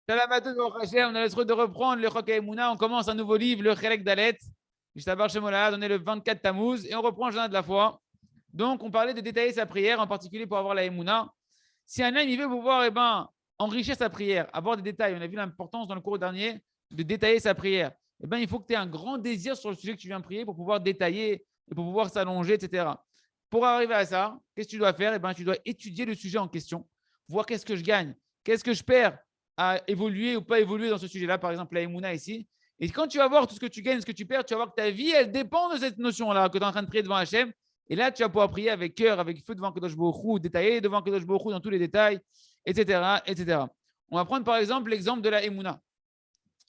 Shalom à tous, Baruch Hashem. On a le droit de reprendre le Chok HaEmuna. On commence un nouveau livre, le Chelek Dalet. Ishtabar Shemolad. On est le 24 Tammuz et on reprend le journal de la foi. Donc, on parlait de détailler sa prière, en particulier pour avoir la Emouna. Si un homme il veut pouvoir enrichir sa prière, avoir des détails, on a vu l'importance dans le cours dernier de détailler sa prière. Il faut que tu aies un grand désir sur le sujet que tu viens prier pour pouvoir détailler et pour pouvoir s'allonger, etc. Pour arriver à ça, qu'est-ce que tu dois faire? Tu dois étudier le sujet en question, voir qu'est-ce que je gagne, qu'est-ce que je perds à évoluer ou pas évoluer dans ce sujet-là, par exemple la Emouna ici. Et quand tu vas voir tout ce que tu gagnes, ce que tu perds, tu vas voir que ta vie, elle dépend de cette notion-là, que tu es en train de prier devant Hachem. Et là, tu vas pouvoir prier avec cœur, avec feu devant Kadosh Baruch Hu, détailler devant Kadosh Baruch Hu dans tous les détails, etc., etc. On va prendre par exemple l'exemple de la Emouna.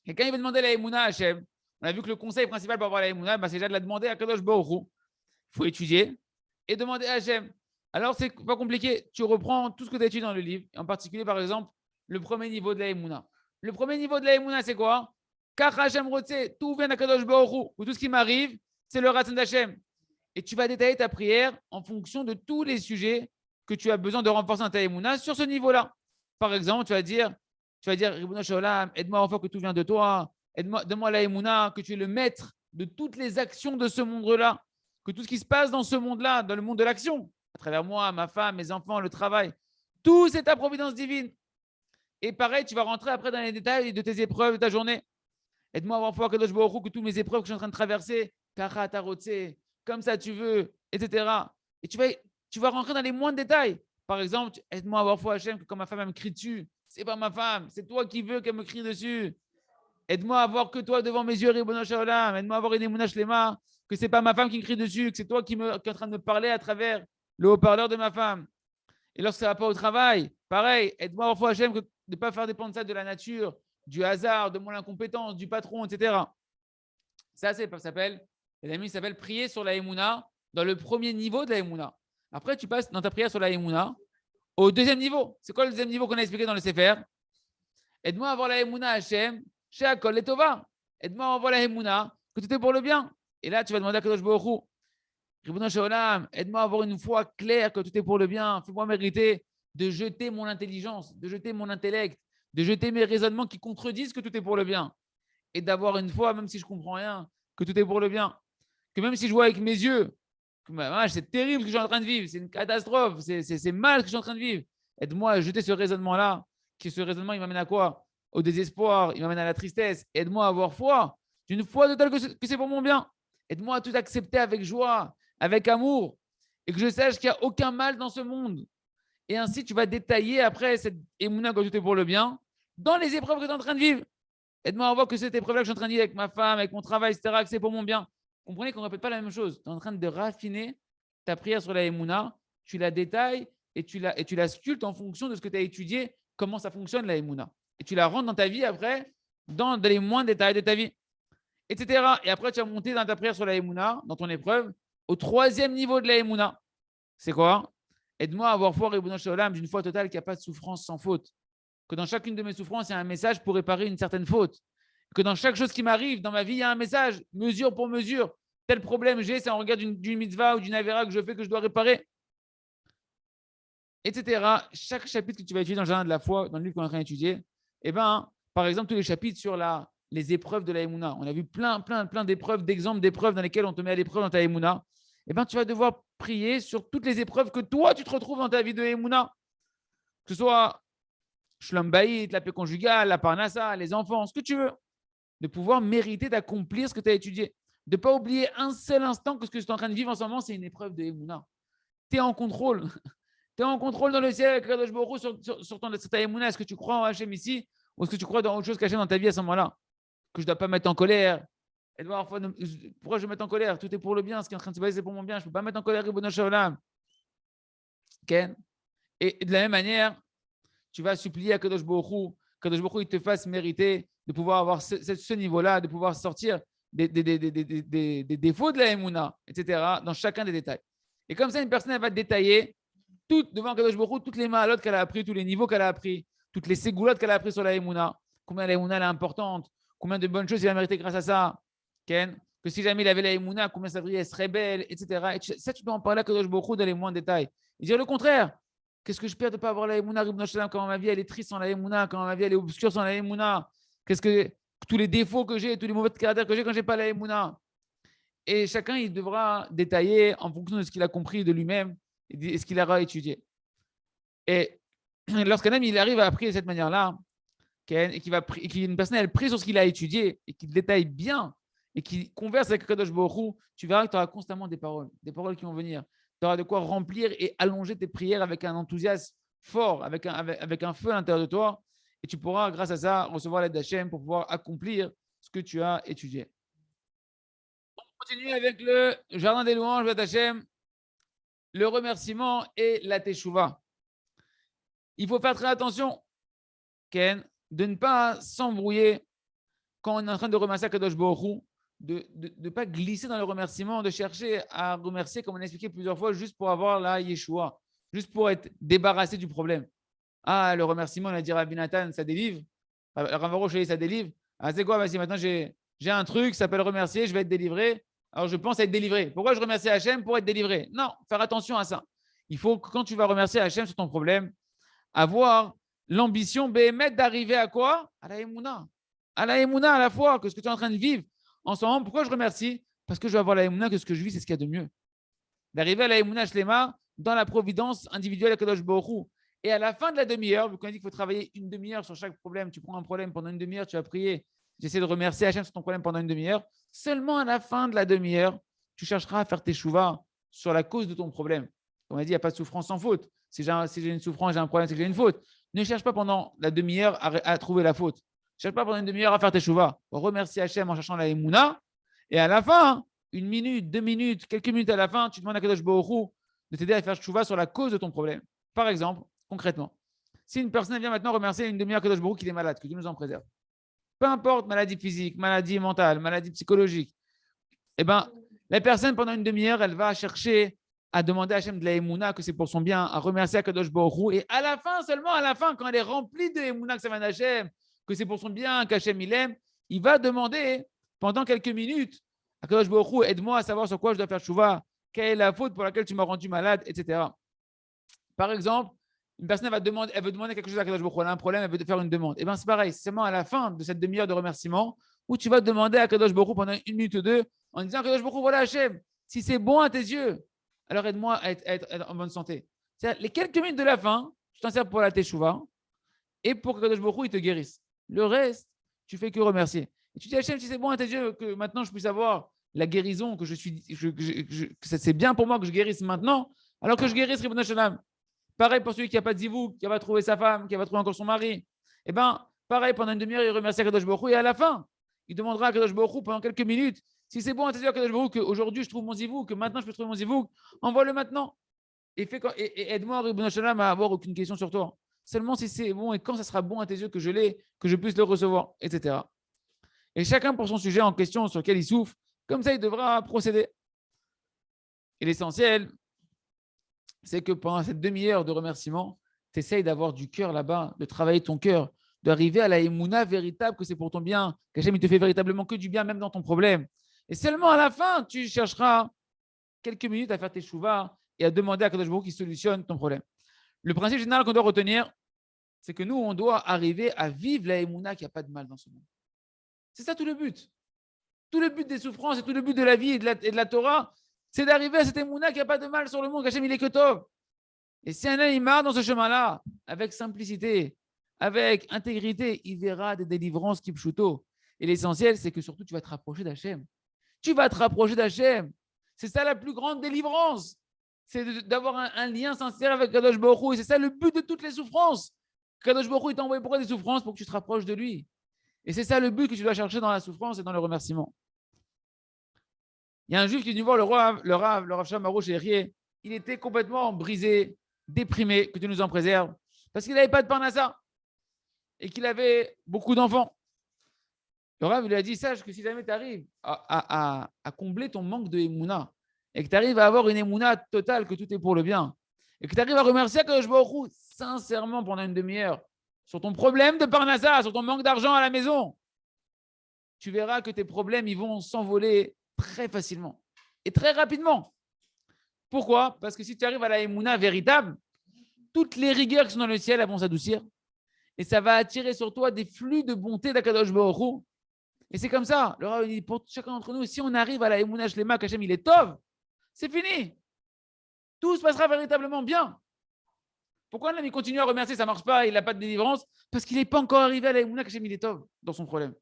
Quelqu'un il veut demander la Emouna à Hachem. On a vu que le conseil principal pour avoir la Emouna, c'est déjà de la demander à Kadosh Baruch Hu. Il faut étudier et demander à Hachem. Alors, c'est pas compliqué. Tu reprends tout ce que tu as étudié dans le livre, en particulier, par exemple, le premier niveau de la Emouna. Le premier niveau de la Emouna, c'est quoi? Car Hachem Rotse, tout vient d'Akadosh Baruch Hu. Ou tout ce qui m'arrive, c'est le Ratzon d'Hachem. Et tu vas détailler ta prière en fonction de tous les sujets que tu as besoin de renforcer dans ta Emouna sur ce niveau-là. Par exemple, tu vas dire, Ribono Shel Olam, aide-moi à voir que tout vient de toi. Donne-moi la Emouna, que tu es le maître de toutes les actions de ce monde-là. Que tout ce qui se passe dans ce monde-là, dans le monde de l'action, à travers moi, ma femme, mes enfants, le travail, tout c'est ta providence divine. Et pareil, tu vas rentrer après dans les détails de tes épreuves de ta journée. Aide-moi à avoir foi que toutes mes épreuves que je suis en train de traverser, comme ça tu veux, etc. Et tu vas rentrer dans les moindres détails. Par exemple, aide-moi à avoir foi Hachem que quand ma femme elle me crie dessus, c'est pas ma femme, c'est toi qui veux qu'elle me crie dessus. Aide-moi à voir que toi devant mes yeux, Ribono Shel Olam. Aide-moi à avoir une émouna shlema, que c'est pas ma femme qui me crie dessus, que c'est toi qui est en train de me parler à travers le haut-parleur de ma femme. Et lorsque ça ne va pas au travail, pareil, aide-moi à avoir foi Hachem de ne pas faire dépendre ça de la nature, du hasard, de mon incompétence, du patron, etc. Ça s'appelle, les amis, ça s'appelle prier sur la Emouna dans le premier niveau de la Emouna. Après, tu passes dans ta prière sur la Emouna au deuxième niveau. C'est quoi le deuxième niveau qu'on a expliqué dans le Sefer? Aide-moi à avoir la Emouna Hachem, chez Akol et Tova. Aide-moi à avoir la Emouna, que tout est pour le bien. Et là, tu vas demander à Kadosh Baruch Hu, Ribono Shel Olam, aide-moi à avoir une foi claire que tout est pour le bien. Fais-moi mériter de jeter mon intelligence, de jeter mon intellect, de jeter mes raisonnements qui contredisent que tout est pour le bien. Et d'avoir une foi, même si je ne comprends rien, que tout est pour le bien. Que même si je vois avec mes yeux, c'est terrible ce que je suis en train de vivre, c'est une catastrophe, c'est mal ce que je suis en train de vivre. Aide-moi à jeter ce raisonnement-là, que ce raisonnement, il m'amène à quoi? Au désespoir, il m'amène à la tristesse. Aide-moi à avoir foi, d'une foi totale que c'est pour mon bien. Aide-moi à tout accepter avec joie, avec amour, et que je sache qu'il n'y a aucun mal dans ce monde. Et ainsi, tu vas détailler après cette émouna que tout est pour le bien dans les épreuves que tu es en train de vivre. Aide-moi à voir que cette épreuve-là que je suis en train de vivre avec ma femme, avec mon travail, etc., que c'est pour mon bien. Comprenez qu'on ne répète pas la même chose. Tu es en train de raffiner ta prière sur la émouna, tu la détailles et tu la sculptes en fonction de ce que tu as étudié, comment ça fonctionne la émouna. Et tu la rentres dans ta vie après, dans les moindres détails de ta vie, etc. Et après, tu vas monter dans ta prière sur la émouna, dans ton épreuve, au troisième niveau de la émouna. C'est quoi? Aide-moi à avoir foi, Ribono Shel Olam, d'une foi totale qu'il n'y a pas de souffrance sans faute. Que dans chacune de mes souffrances, il y a un message pour réparer une certaine faute. Que dans chaque chose qui m'arrive dans ma vie, il y a un message, mesure pour mesure. Tel problème j'ai, c'est en regard d'une mitzvah ou d'une avéra que je fais que je dois réparer, etc. Chaque chapitre que tu vas étudier dans le jardin de la foi, dans le livre qu'on est en train d'étudier, par exemple, tous les chapitres sur les épreuves de la Emouna. On a vu plein d'épreuves, d'exemples d'épreuves dans lesquelles on te met à l'épreuve dans ta Emouna. Tu vas devoir prier sur toutes les épreuves que toi, tu te retrouves dans ta vie de Emouna. Que ce soit Shlom Bayit, la paix conjugale, la Parnassa, les enfants, ce que tu veux. De pouvoir mériter d'accomplir ce que tu as étudié. De ne pas oublier un seul instant que ce que tu es en train de vivre en ce moment, c'est une épreuve de Emouna. Tu es en contrôle. Tu es en contrôle dans le ciel avec Kadosh Baruch Hu sur ta Emouna. Est-ce que tu crois en Hachem ici ou est-ce que tu crois dans autre chose qu'Hachem dans ta vie à ce moment-là? Que je ne dois pas mettre en colère. Pourquoi je vais mettre en colère? Tout est pour le bien. Ce qui est en train de se passer, c'est pour mon bien. Je ne peux pas mettre en colère Ribono Shel Olam. Et de la même manière, tu vas supplier à Kadosh Baruch Hu, Kadosh Baruch Hu, il te fasse mériter de pouvoir avoir ce niveau-là, de pouvoir sortir des défauts de la Emouna, etc., dans chacun des détails. Et comme ça, une personne, elle va détailler tout devant Kadosh Baruch Hu, toutes les ma'alot qu'elle a appris, tous les niveaux qu'elle a appris, toutes les ségoulottes qu'elle a appris sur la Emouna, combien la Emouna est importante, combien de bonnes choses il va mériter grâce à ça, Ken, que si jamais il avait la Emouna, combien sa vie serait belle, etc. Et ça, tu dois en parler à Kadosh Baruch Hu dans les moindres détails. Et dire le contraire. Qu'est-ce que je perds de ne pas avoir la Emouna, Ribbono Shel Olam, comment ma vie elle est triste sans la Emouna, comment ma vie elle est obscure sans la Emouna. Qu'est-ce que tous les défauts que j'ai, tous les mauvais caractères que j'ai quand je n'ai pas la Emouna. Et chacun, il devra détailler en fonction de ce qu'il a compris de lui-même et ce qu'il aura étudié. Et lorsqu'un homme il arrive à apprendre de cette manière-là, et qu'une personne elle prie sur ce qu'il a étudié et qu'il détaille bien et qu'il converse avec Kadosh Baruch Hu, tu verras que tu auras constamment des paroles qui vont venir. Tu auras de quoi remplir et allonger tes prières avec un enthousiasme fort, avec un feu à l'intérieur de toi. Et tu pourras, grâce à ça, recevoir l'aide d'Hachem pour pouvoir accomplir ce que tu as étudié. On continue avec le jardin des louanges, Hachem, le remerciement et la teshuva. Il faut faire très attention, Ken, de ne pas s'embrouiller quand on est en train de remercier Kadosh Baruch Hu, de ne pas glisser dans le remerciement, de chercher à remercier, comme on a expliqué plusieurs fois, juste pour avoir la Yeshua, juste pour être débarrassé du problème. Ah, le remerciement, on a dit Rabbi Nathan, ça délivre. Ravaro, ça délivre. Ah, c'est quoi? Vas-y, maintenant j'ai un truc, ça s'appelle remercier, je vais être délivré. Alors je pense être délivré. Pourquoi je remercie Hachem? Pour être délivré. Non, faire attention à ça. Il faut que quand tu vas remercier Hachem sur ton problème, avoir l'ambition béhémeth d'arriver à quoi? À la Emouna. À la Emouna, à la fois, que ce que tu es en train de vivre en ce moment. Pourquoi je remercie? Parce que je vais avoir la Emouna, que ce que je vis, c'est ce qu'il y a de mieux. D'arriver à la Emouna Shlema dans la providence individuelle à Kadosh Baruch Hu. Et à la fin de la demi-heure, vu qu'on a dit qu'il faut travailler une demi-heure sur chaque problème, tu prends un problème pendant une demi-heure, tu vas prier, j'essaie de remercier Hachem sur ton problème pendant une demi-heure. Seulement à la fin de la demi-heure, tu chercheras à faire tes chouvas sur la cause de ton problème. Comme on a dit, il n'y a pas de souffrance sans faute. Si j'ai une souffrance, j'ai un problème, c'est que j'ai une faute. Ne cherche pas pendant la demi-heure à trouver la faute. Ne cherche pas pendant une demi-heure à faire tes chouvas. Remercie Hachem en cherchant la Emouna. Et à la fin, une minute, 2 minutes, quelques minutes à la fin, tu demandes à Kadosh Baruch Hu de t'aider à faire chouvas sur la cause de ton problème. Par exemple, concrètement, si une personne vient maintenant remercier une demi-heure Kadosh Baruch Hu qu'il est malade, que Dieu nous en préserve, peu importe, maladie physique, maladie mentale, maladie psychologique, eh ben, la personne, pendant une demi-heure, elle va chercher à demander à Hachem de la Emouna, que c'est pour son bien, à remercier à Kadosh Baruch Hu. Et à la fin, seulement à la fin, quand elle est remplie de Emouna, que ça vient d'Hachem, que c'est pour son bien, qu'Hachem il aime, il va demander pendant quelques minutes à Kadosh Baruch Hu, aide-moi à savoir sur quoi je dois faire chouva, quelle est la faute pour laquelle tu m'as rendu malade, etc. Par exemple, une personne elle veut demander quelque chose à Kadosh Baruch Hu, elle a un problème, elle veut faire une demande. Et bien c'est pareil, c'est seulement à la fin de cette demi-heure de remerciement où tu vas demander à Kadosh Baruch Hu pendant une minute ou deux en disant Kadosh Baruch Hu, voilà Hachem, si c'est bon à tes yeux, alors aide-moi à être en bonne santé. C'est-à-dire, les quelques minutes de la fin, je t'en sers pour la teshuva et pour que Kadosh Baruch Hu, il te guérisse. Le reste, tu fais que remercier. Et tu dis Hachem, si c'est bon à tes yeux que maintenant je puisse avoir la guérison, que c'est bien pour moi que je guérisse maintenant, alors que je guérisse Ribbono Shel Olam. Pareil pour celui qui n'a pas de zivou, qui n'a pas trouvé sa femme, qui n'a pas trouvé encore son mari. Eh bien, pareil, pendant une demi-heure, il remercie Kadosh Baruch Hu et à la fin, il demandera à Kadosh Baruch Hu pendant quelques minutes si c'est bon à tes yeux, Kadosh Baruch Hu, qu'aujourd'hui je trouve mon zivou, que maintenant je peux trouver mon zivou, envoie-le maintenant. Et aide-moi, Ribbono Shel Olam, à avoir aucune question sur toi. Seulement si c'est bon et quand ça sera bon à tes yeux que je l'ai, que je puisse le recevoir, etc. Et chacun pour son sujet en question sur lequel il souffre, comme ça il devra procéder. Et l'essentiel, c'est que pendant cette demi-heure de remerciement, tu essayes d'avoir du cœur là-bas, de travailler ton cœur, d'arriver à la émouna véritable, que c'est pour ton bien, qu'Hachem il te fait véritablement que du bien, même dans ton problème. Et seulement à la fin, tu chercheras quelques minutes à faire tes chouvas et à demander à Kadosh Baruch Hu qui solutionne ton problème. Le principe général qu'on doit retenir, c'est que nous, on doit arriver à vivre la émouna qu'il n'y a pas de mal dans ce monde. C'est ça tout le but. Tout le but des souffrances et tout le but de la vie et de la Torah, c'est d'arriver à cette émouna qu'il n'y a pas de mal sur le monde, qu'Hachem il est que tov. Et si un homme il marche dans ce chemin-là, avec simplicité, avec intégrité, il verra des délivrances qui pshuto. Et l'essentiel, c'est que surtout, tu vas te rapprocher d'Hachem. Tu vas te rapprocher d'Hachem. C'est ça la plus grande délivrance. C'est d'avoir un lien sincère avec Kadosh Baruch Hu. Et c'est ça le but de toutes les souffrances. Kadosh Baruch Hu, il t'a envoyé pourquoi des souffrances? Pour que tu te rapproches de lui. Et c'est ça le but que tu dois chercher dans la souffrance et dans le remerciement. Il y a un juif qui est venu voir le Rav Sham Arouche et il était complètement brisé, déprimé, que tu nous en préserves, parce qu'il n'avait pas de parnassa et qu'il avait beaucoup d'enfants. Le Rav lui a dit, sache que si jamais tu arrives à combler ton manque de émouna et que tu arrives à avoir une émouna totale, que tout est pour le bien, et que tu arrives à remercier Kadosh Baruch Hu sincèrement pendant une demi-heure sur ton problème de parnassa, sur ton manque d'argent à la maison, tu verras que tes problèmes ils vont s'envoler très facilement et très rapidement. Pourquoi? Parce que si tu arrives à la émouna véritable, toutes les rigueurs qui sont dans le ciel vont s'adoucir. Et ça va attirer sur toi des flux de bonté d'Akadosh Baruch Hu. Et c'est comme ça. Le Rav dit pour chacun d'entre nous, si on arrive à la Emouna Shlema, qu'Hachem il est tov, c'est fini. Tout se passera véritablement bien. Pourquoi l'homme il continue à remercier, ça ne marche pas, il n'a pas de délivrance? Parce qu'il n'est pas encore arrivé à la Emouna qu'Hachem il est tov dans son problème.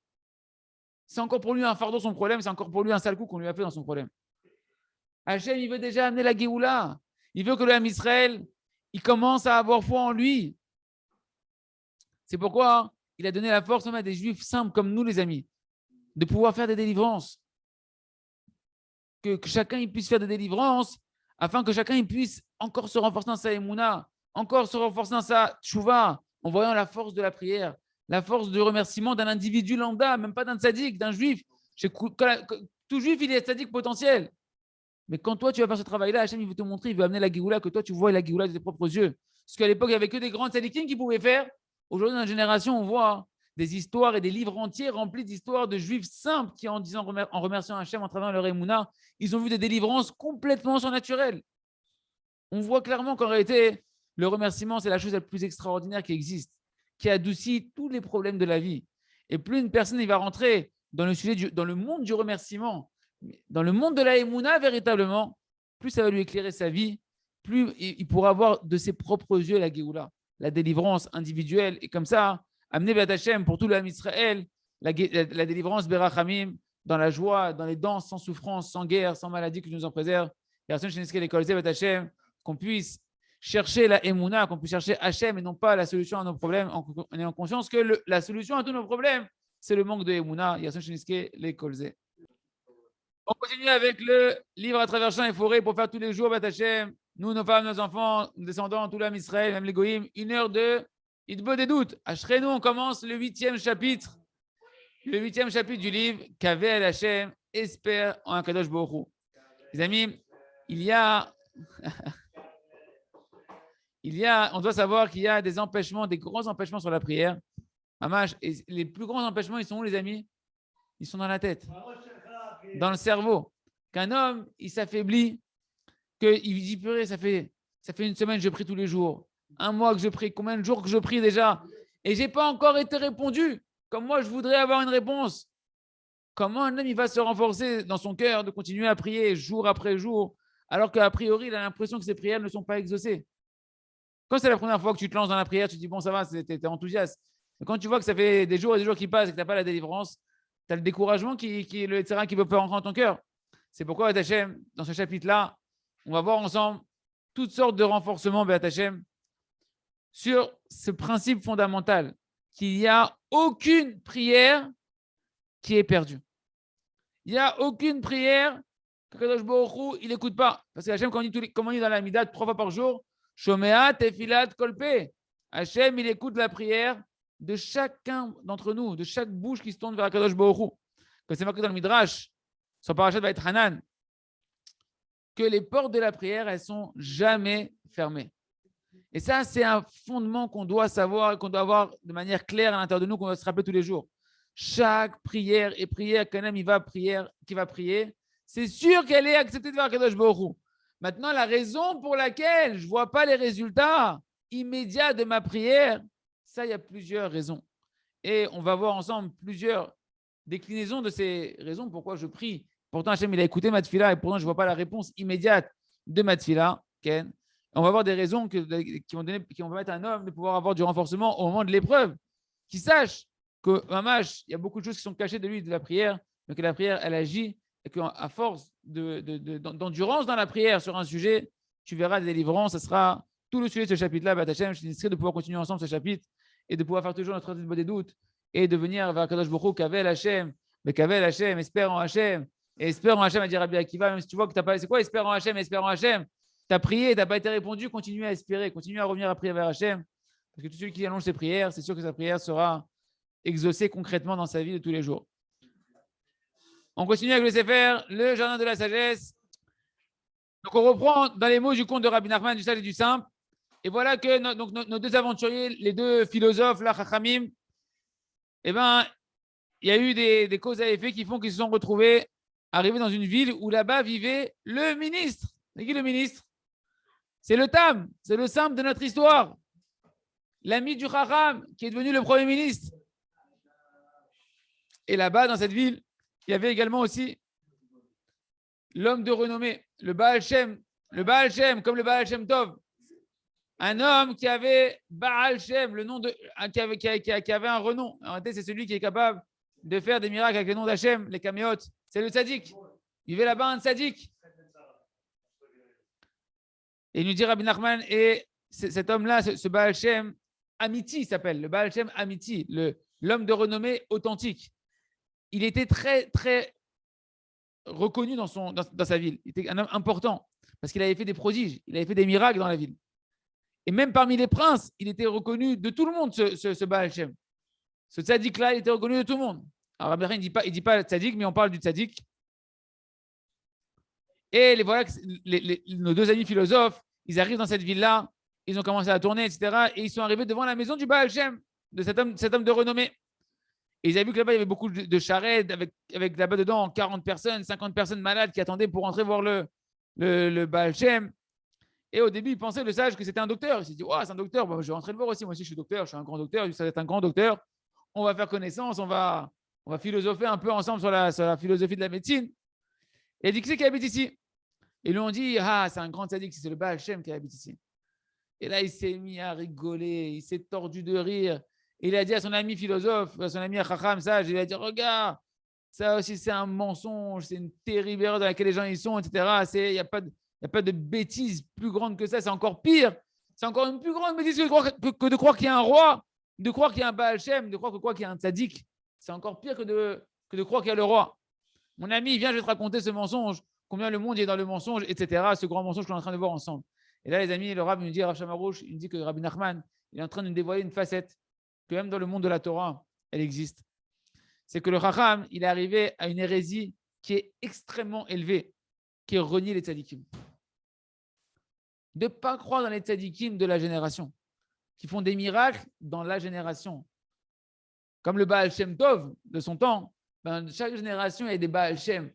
C'est encore pour lui un fardeau son problème, c'est encore pour lui un sale coup qu'on lui a fait dans son problème. Hachem il veut déjà amener la Géoula. Il veut que le Ham Israël, il commence à avoir foi en lui. C'est pourquoi il a donné la force même à des juifs simples comme nous, les amis, de pouvoir faire des délivrances. Que chacun il puisse faire des délivrances afin que chacun il puisse encore se renforcer dans sa émouna, encore se renforcer dans sa tchouva, en voyant la force de la prière, la force du remerciement d'un individu lambda, même pas d'un tzaddik, d'un juif. Tout juif, il est tzaddik potentiel. Mais quand toi, tu vas faire ce travail-là, Hachem, il veut te montrer, il veut amener la Géoula, que toi, tu vois la Géoula de tes propres yeux. Parce qu'à l'époque, il n'y avait que des grands tzaddikim qui pouvaient faire. Aujourd'hui, dans la génération, on voit des histoires et des livres entiers remplis d'histoires de juifs simples qui, en remerciant Hachem, en travaillant leur émouna, ils ont vu des délivrances complètement surnaturelles. On voit clairement qu'en réalité, le remerciement, c'est la chose la plus extraordinaire qui existe, qui adoucit tous les problèmes de la vie. Et plus une personne il va rentrer dans le monde du remerciement, dans le monde de la émouna véritablement, plus ça va lui éclairer sa vie, plus il pourra avoir de ses propres yeux la Géoula, la délivrance individuelle. Et comme ça, amener B'at Hashem pour tout l'âme Israël, la délivrance Berachamim, dans la joie, dans les danses, sans souffrance, sans guerre, sans maladie, que Dieu nous en préserve. Et Hashem Sheneske l'école B'at Hashem, qu'on puisse chercher la émouna, qu'on puisse chercher Hashem et non pas la solution à nos problèmes, en ayant conscience que la solution à tous nos problèmes, c'est le manque de émouna. Hashem Sheneske l'école. On continue avec le livre à travers champs et forêts pour faire tous les jours, B'at Hashem, nous, nos femmes, nos enfants, nos descendants, tout l'âme Israël, même les goïms, 1 heure de Idbo des doutes. Ashrenu, on commence le 8e chapitre. Le 8e chapitre du livre, Kavel Hashem, espère en un Kadosh Baruch Hu. Les amis, on doit savoir qu'il y a des empêchements, des grands empêchements sur la prière. Mamash, et les plus grands empêchements, ils sont où, les amis? Ils sont dans la tête, dans le cerveau. Qu'un homme, il s'affaiblit, qu'il dit, purée, ça fait 1 semaine que je prie tous les jours, 1 mois que je prie, combien de jours que je prie déjà, et je n'ai pas encore été répondu, comme moi je voudrais avoir une réponse. Comment un homme il va se renforcer dans son cœur de continuer à prier jour après jour, alors qu'a priori, il a l'impression que ses prières ne sont pas exaucées. Quand c'est la première fois que tu te lances dans la prière, tu te dis, bon, ça va, tu es enthousiaste. Mais quand tu vois que ça fait des jours et des jours qui passent et que tu n'as pas la délivrance, tu as le découragement le terrain qui veut faire rentrer dans ton cœur. C'est pourquoi, B'at Hashem, dans ce chapitre-là, on va voir ensemble toutes sortes de renforcements, B'at Hashem, sur ce principe fondamental, qu'il n'y a aucune prière qui est perdue. Il n'y a aucune prière que Kadosh Baruch Hu, il n'écoute pas. Parce que Hachem, comme on dit dans la Midat 3 fois par jour, Shomea Tefilat Kolpe. Hachem, il écoute la prière de chacun d'entre nous, de chaque bouche qui se tourne vers Kadosh Baruch Hu. Comme c'est marqué dans le Midrash, son parachat va être Hanan, que les portes de la prière, elles sont jamais fermées. Et ça, c'est un fondement qu'on doit savoir et qu'on doit avoir de manière claire à l'intérieur de nous, qu'on doit se rappeler tous les jours. Chaque prière et prière qu'un homme qui va prier, c'est sûr qu'elle est acceptée de voir Kadosh Baruch Hu. Maintenant, la raison pour laquelle je ne vois pas les résultats immédiats de ma prière, ça, il y a plusieurs raisons. Et on va voir ensemble plusieurs déclinaisons de ces raisons pourquoi je prie. Pourtant, Hachem, il a écouté ma tefila et pourtant, je ne vois pas la réponse immédiate de ma tefila. Ken. On va voir des raisons qui vont permettre à un homme de pouvoir avoir du renforcement au moment de l'épreuve. Qu'il sache que, mamash, il y a beaucoup de choses qui sont cachées de lui, de la prière, mais que la prière, elle agit et qu'à force d'endurance dans la prière sur un sujet, tu verras des délivrances. Ce sera tout le sujet de ce chapitre-là. B'at Hashem, je suis de pouvoir continuer ensemble ce chapitre et de pouvoir faire toujours notre traité des doutes et de venir vers Kadosh Baruch Hu, Kavel Hashem, mais Kavel Hashem, espère en Hashem. Et espère en Hashem, a dit Rabbi Akiva, même si tu vois que tu n'as pas. C'est quoi espère en Hashem, espère en Hashem? Tu as prié, tu n'as pas été répondu, continue à espérer, continue à revenir à prier vers Hashem. Parce que tout celui qui allonge ses prières, c'est sûr que sa prière sera exaucée concrètement dans sa vie de tous les jours. On continue avec le Sefer, le jardin de la sagesse. Donc on reprend dans les mots du conte de Rabbi Nachman, du sage et du simple. Et voilà que nos deux aventuriers, les deux philosophes, là, Chachamim, eh ben, il y a eu des causes à effet qui font qu'ils se sont retrouvés arrivés dans une ville où là-bas vivait le ministre. C'est qui le ministre? C'est le Tam, c'est le simple de notre histoire. L'ami du Chacham qui est devenu le Premier ministre. Et là-bas, dans cette ville, il y avait également aussi l'homme de renommée, le Baal Shem, comme le Baal Shem Tov. Un homme qui avait Baal Shem, le nom de, qui avait un renom. En réalité, c'est celui qui est capable de faire des miracles avec le nom d'Hachem, les caméotes. C'est le tzaddik. Il vivait là-bas un tzaddik. Et il nous dit Rabbi Nachman, et cet homme-là, ce Baal Shem Amiti s'appelle, le Baal Shem Amiti, l'homme de renommée authentique. Il était très, très reconnu dans sa ville. Il était un homme important parce qu'il avait fait des prodiges, il avait fait des miracles dans la ville. Et même parmi les princes, il était reconnu de tout le monde, ce Baal Shem. Ce tzaddik-là, il était reconnu de tout le monde. Alors, Rabbi Nachman, il ne dit pas tzaddik, mais on parle du tzaddik. Et voilà que nos deux amis philosophes, ils arrivent dans cette ville-là, ils ont commencé à tourner, etc. Et ils sont arrivés devant la maison du Baal Shem, de cet homme de renommée. Et ils avaient vu que là-bas, il y avait beaucoup de charrettes, avec là-bas dedans 40 personnes, 50 personnes malades qui attendaient pour entrer voir le Baal Shem. Et au début, ils pensaient, le sage, que c'était un docteur. Ils se dit, oh, c'est un docteur, bon, je vais rentrer le voir aussi. Moi aussi, je suis docteur, je suis un grand docteur, ça va être un grand docteur. On va faire connaissance, on va philosopher un peu ensemble sur la philosophie de la médecine. Et il dit, qui c'est qui habite ici? Et lui, on dit, ah, c'est un grand tzaddik, c'est le Baal Shem qui habite ici. Et là, il s'est mis à rigoler, il s'est tordu de rire. Et il a dit à son ami philosophe, à son ami Chacham sage, il a dit, regarde, ça aussi, c'est un mensonge, c'est une terrible erreur dans laquelle les gens y sont, etc. Il n'y a pas de bêtise plus grande que ça, c'est encore pire. C'est encore une plus grande bêtise que de croire qu'il y a un roi, de croire qu'il y a un Baal Shem, de croire qu'il y a un tzaddik. C'est encore pire que de croire qu'il y a le roi. Mon ami, viens, je vais te raconter ce mensonge, combien le monde est dans le mensonge, etc. Ce grand mensonge qu'on est en train de voir ensemble. Et là, les amis, le Rav nous dit, Rav Shamarouche, il nous dit que Rabbi Nachman, il est en train de nous dévoiler une facette que même dans le monde de la Torah, elle existe. C'est que le Chacham, il est arrivé à une hérésie qui est extrêmement élevée, qui est renier les tzadikim. De ne pas croire dans les tzadikim de la génération, qui font des miracles dans la génération. Comme le Baal Shem Tov de son temps, chaque génération, il y a des Baal Shem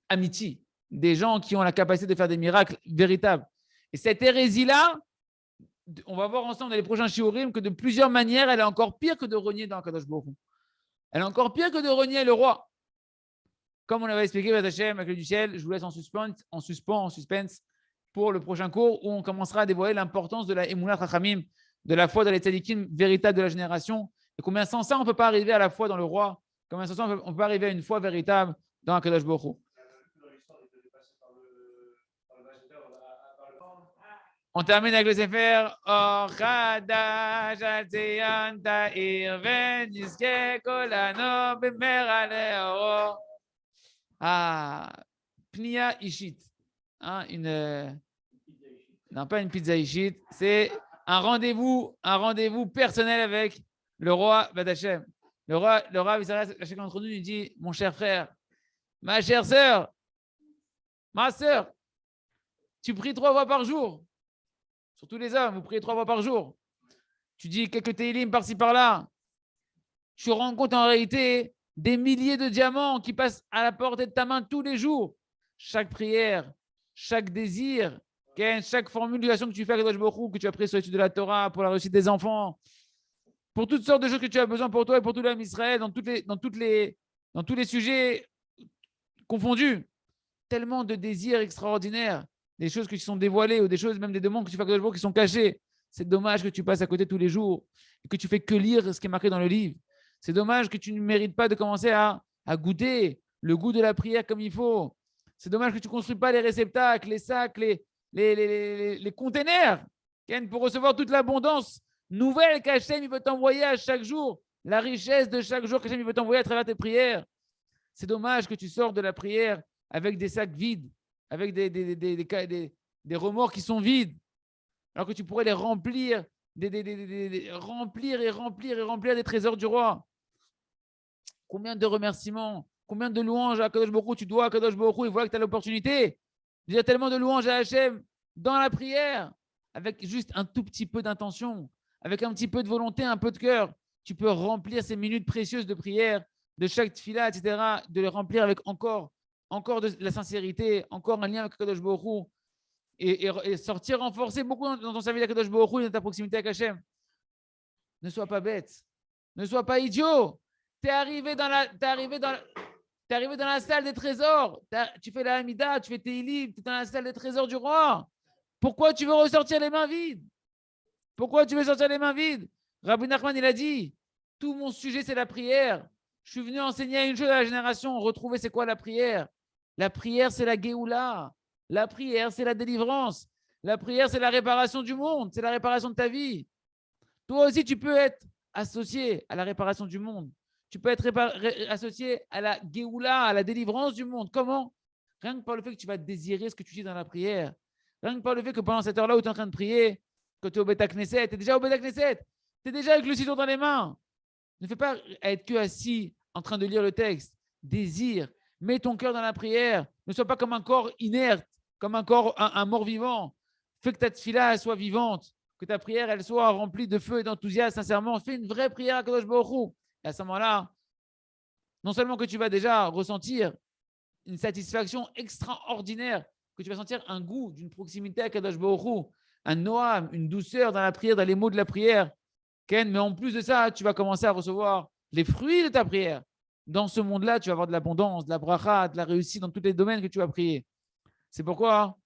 Amiti, des gens qui ont la capacité de faire des miracles véritables. Et cette hérésie-là, on va voir ensemble dans les prochains shiurim que de plusieurs manières, elle est encore pire que de renier dans Kadosh Baruch Hu. Elle est encore pire que de renier le roi. Comme on avait expliqué, Hashem, avec le du ciel, je vous laisse en suspense pour le prochain cours où on commencera à dévoiler l'importance de la Emunat Chachamim, de la foi dans les tzadikim véritables de la génération. Et combien sans ça, on ne peut pas arriver à la foi dans le roi. Combien sans ça, on peut pas arriver à une foi véritable dans Kadosh Baruch Hu. On termine avec le Sefer Or Chadash Al Tzion Ta'ir V'Nizke Kolano B'Meir Le'oro. Pnia Ishit. Non, pas une pizza Ishit. C'est un rendez-vous personnel avec le roi Beth Hashem. Le roi il s'arrête à chacun d'entre nous, il dit, mon cher frère, ma chère sœur, ma sœur, tu pries 3 fois par jour. Surtout les hommes, vous priez 3 fois par jour. Tu dis quelques télim par-ci par-là. Tu rencontres en réalité des milliers de diamants qui passent à la portée de ta main tous les jours. Chaque prière, chaque désir, chaque formulation que tu fais à Kadosh Baruch Hu, que tu as pris sur l'étude de la Torah, pour la réussite des enfants, pour toutes sortes de choses que tu as besoin pour toi et pour tout l'homme Israël, dans tous les sujets confondus. Tellement de désirs extraordinaires. Des choses qui sont dévoilées ou des choses, même des demandes que tu fais à Kadosh Baruch Hu qui sont cachées. C'est dommage que tu passes à côté tous les jours et que tu fais que lire ce qui est marqué dans le livre. C'est dommage que tu ne mérites pas de commencer à goûter le goût de la prière comme il faut. C'est dommage que tu ne construis pas les réceptacles, les sacs, les containers pour recevoir toute l'abondance nouvelle qu'Hachem il veut t'envoyer à chaque jour. La richesse de chaque jour qu'Hachem il veut t'envoyer à travers tes prières. C'est dommage que tu sors de la prière avec des sacs vides, avec des remords qui sont vides, alors que tu pourrais les remplir, remplir des trésors du roi. Combien de remerciements, combien de louanges à Kadosh Baruch Hu tu dois à Kadosh Baruch Hu, et voilà que tu as l'opportunité. Il y a tellement de louanges à Hachem dans la prière, avec juste un tout petit peu d'intention, avec un petit peu de volonté, un peu de cœur. Tu peux remplir ces minutes précieuses de prière, de chaque tefila, etc., de les remplir avec encore de la sincérité, encore un lien avec Kadosh Baruch Hu. et sortir renforcer beaucoup dans ton service d'Akadosh Baruch Hu et dans ta proximité avec Hachem. Ne sois pas bête. Ne sois pas idiot. Tu es arrivé dans la salle des trésors. Tu fais la Hamida, tu fais tes livres, tu es dans la salle des trésors du roi. Pourquoi tu veux ressortir les mains vides? Pourquoi tu veux sortir les mains vides? Rabbi Nachman, il a dit, tout mon sujet, c'est la prière. Je suis venu enseigner une chose à la génération. Retrouver, c'est quoi la prière? La prière, c'est la Géoula. La prière, c'est la délivrance. La prière, c'est la réparation du monde. C'est la réparation de ta vie. Toi aussi, tu peux être associé à la réparation du monde. Tu peux être associé à la Géoula, à la délivrance du monde. Comment? Rien que par le fait que tu vas désirer ce que tu dis dans la prière. Rien que par le fait que pendant cette heure-là où tu es en train de prier, que tu es au Beth Knesset, tu es déjà au Beth Knesset, tu es déjà avec le ciseau dans les mains. Ne fais pas être que assis en train de lire le texte. Désire. Mets ton cœur dans la prière. Ne sois pas comme un corps inerte, comme un corps, un mort-vivant. Fais que ta tefila soit vivante, que ta prière elle soit remplie de feu et d'enthousiasme. Sincèrement, fais une vraie prière à Kadosh Baruch Hu. Et à ce moment-là, non seulement que tu vas déjà ressentir une satisfaction extraordinaire, que tu vas sentir un goût d'une proximité à Kadosh Baruch Hu, un noam, une douceur dans la prière, dans les mots de la prière. Ken, mais en plus de ça, tu vas commencer à recevoir les fruits de ta prière. Dans ce monde-là, tu vas avoir de l'abondance, de la bracha, de la réussite dans tous les domaines que tu vas prier. C'est pourquoi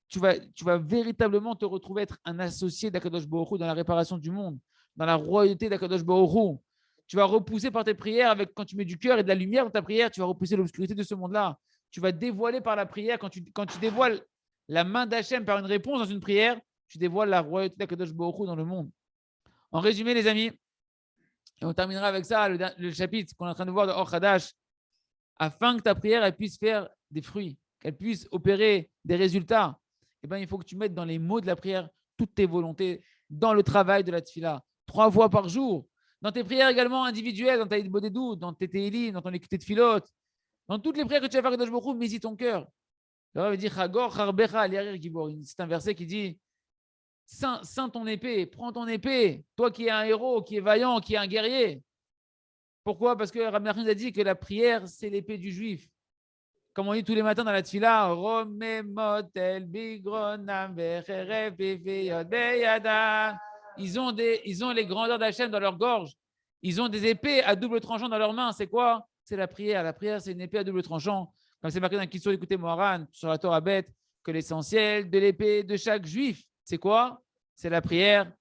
tu vas véritablement te retrouver être un associé d'Akadosh Baruch Hu dans la réparation du monde, dans la royauté d'Akadosh Baruch Hu. Tu vas repousser par tes prières, quand tu mets du cœur et de la lumière dans ta prière, tu vas repousser l'obscurité de ce monde-là. Tu vas dévoiler par la prière, quand tu dévoiles la main d'Hachem par une réponse dans une prière, tu dévoiles la royauté d'Akadosh Baruch Hu dans le monde. En résumé, les amis, et on terminera avec ça, le chapitre qu'on est en train de voir de Or Hadash, afin que ta prière elle puisse faire des fruits, qu'elle puisse opérer des résultats, eh bien, il faut que tu mettes dans les mots de la prière toutes tes volontés, dans le travail de la tefila, 3 fois par jour, dans tes prières également individuelles, dans ta Bodedou, dans tes Téhilim, dans ton écouté de filote, dans toutes les prières que tu vas faire Kadosh Baruch Hu, mets-y ton cœur. Le Rav dit Chagor Charbecha Liarir Gibor. C'est un verset qui dit Saint ton épée, prends ton épée, toi qui es un héros, qui est vaillant, qui est un guerrier. Pourquoi? Parce que Rabbi Nachman a dit que la prière, c'est l'épée du juif. Comme on dit tous les matins dans la tefila, ils ont les grandeurs d'Hachem dans leur gorge. Ils ont des épées à double tranchant dans leurs mains. C'est quoi? C'est la prière. La prière, c'est une épée à double tranchant. Comme c'est marqué dans le Kitzur, écoutez Moharan, sur la Torah bête, que l'essentiel de l'épée de chaque juif, c'est quoi? C'est la prière.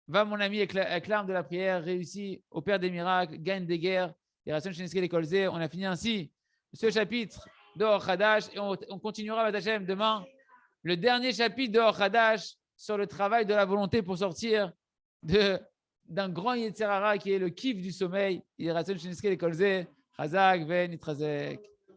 Va, mon ami, avec l'arme de la prière, réussis, opère des miracles, gagne des guerres. Et on a fini ainsi ce chapitre de Or Hadash et on continuera avec Hachem demain. Le dernier chapitre de Or Hadash sur le travail de la volonté pour sortir d'un grand Yetzirah qui est le kiff du sommeil. Il Chazak, Ven, Itrazek.